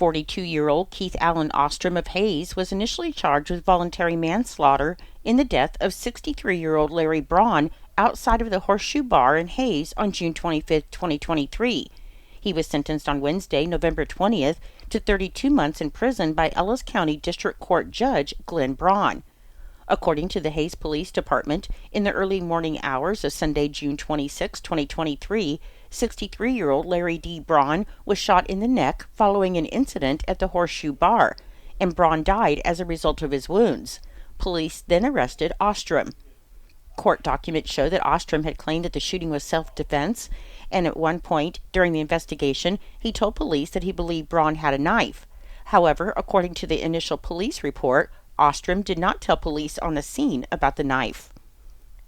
42-year-old Keith Allen Ostrom of Hayes was initially charged with voluntary manslaughter in the death of 63-year-old Larry Braun outside of the Horseshoe Bar in Hayes on June 25, 2023. He was sentenced on Wednesday, November 20th, to 32 months in prison by Ellis County District Court Judge Glenn Braun. According to the Hayes Police Department, in the early morning hours of Sunday, June 26, 2023, 63-year-old Larry D. Braun was shot in the neck following an incident at the Horseshoe Bar, and Braun died as a result of his wounds. Police then arrested Ostrom. Court documents show that Ostrom had claimed that the shooting was self-defense, and at one point during the investigation, he told police that he believed Braun had a knife. However, according to the initial police report, Ostrom did not tell police on the scene about the knife.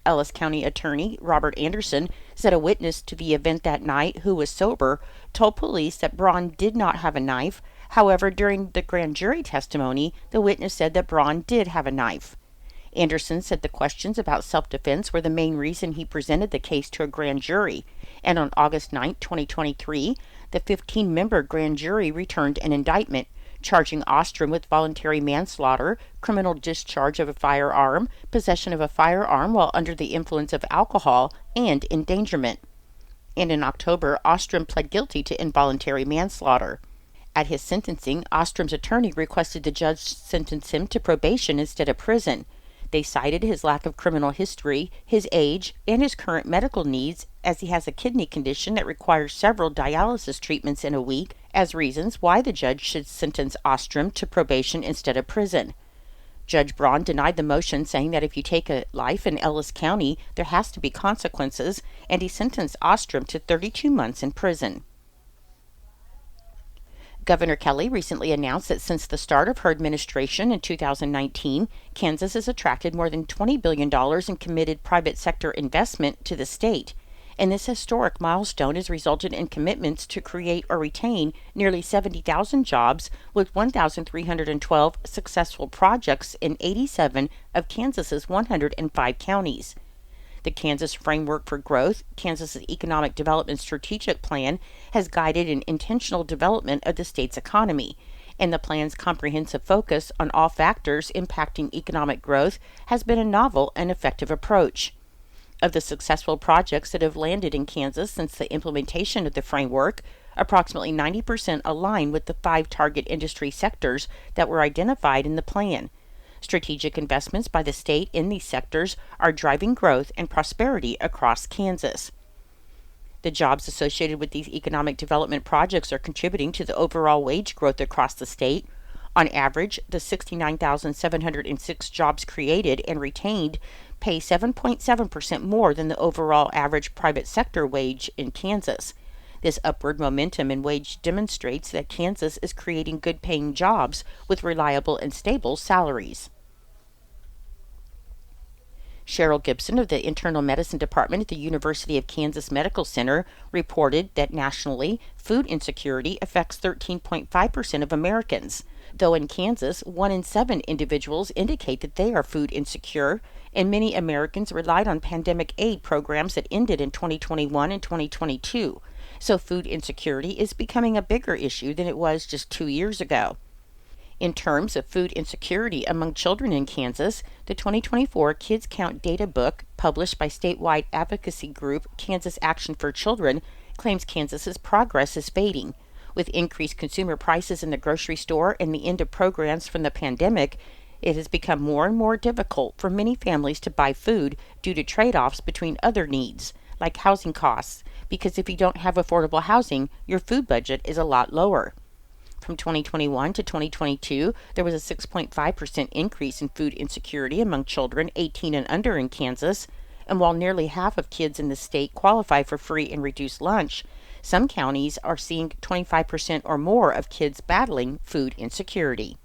Ellis County Attorney Robert Anderson said a witness to the event that night, who was sober, told police that Braun did not have a knife. However, during the grand jury testimony, the witness said that Braun did have a knife. Anderson said the questions about self-defense were the main reason he presented the case to a grand jury, and on August 9, 2023, the 15-member grand jury returned an indictment, charging Ostrom with voluntary manslaughter, criminal discharge of a firearm, possession of a firearm while under the influence of alcohol, and endangerment. And in October, Ostrom pled guilty to involuntary manslaughter. At his sentencing, Ostrom's attorney requested the judge sentence him to probation instead of prison. They cited his lack of criminal history, his age, and his current medical needs, as he has a kidney condition that requires several dialysis treatments in a week, as reasons why the judge should sentence Ostrom to probation instead of prison. Judge Braun denied the motion, saying that if you take a life in Ellis County, there has to be consequences, and he sentenced Ostrom to 32 months in prison. Governor Kelly recently announced that since the start of her administration in 2019, Kansas has attracted more than $20 billion in committed private sector investment to the state. And this historic milestone has resulted in commitments to create or retain nearly 70,000 jobs, with 1,312 successful projects in 87 of Kansas's 105 counties. The Kansas Framework for Growth, Kansas's Economic Development Strategic Plan, has guided an intentional development of the state's economy, and the plan's comprehensive focus on all factors impacting economic growth has been a novel and effective approach. Of the successful projects that have landed in Kansas since the implementation of the framework, approximately 90% align with the 5 target industry sectors that were identified in the plan. Strategic investments by the state in these sectors are driving growth and prosperity across Kansas. The jobs associated with these economic development projects are contributing to the overall wage growth across the state. On average, the 69,706 jobs created and retained pay 7.7% more than the overall average private sector wage in Kansas. This upward momentum in wage demonstrates that Kansas is creating good-paying jobs with reliable and stable salaries. Cheryl Gibson of the Internal Medicine Department at the University of Kansas Medical Center reported that nationally, food insecurity affects 13.5% of Americans. Though in Kansas, 1 in 7 individuals indicate that they are food insecure, and many Americans relied on pandemic aid programs that ended in 2021 and 2022. So food insecurity is becoming a bigger issue than it was just 2 years ago. In terms of food insecurity among children in Kansas, the 2024 Kids Count Data Book, published by statewide advocacy group Kansas Action for Children, claims Kansas's progress is fading. With increased consumer prices in the grocery store and the end of programs from the pandemic, it has become more and more difficult for many families to buy food due to trade-offs between other needs, like housing costs, because if you don't have affordable housing, your food budget is a lot lower. From 2021 to 2022, there was a 6.5% increase in food insecurity among children 18 and under in Kansas, and while nearly half of kids in the state qualify for free and reduced lunch, some counties are seeing 25% or more of kids battling food insecurity.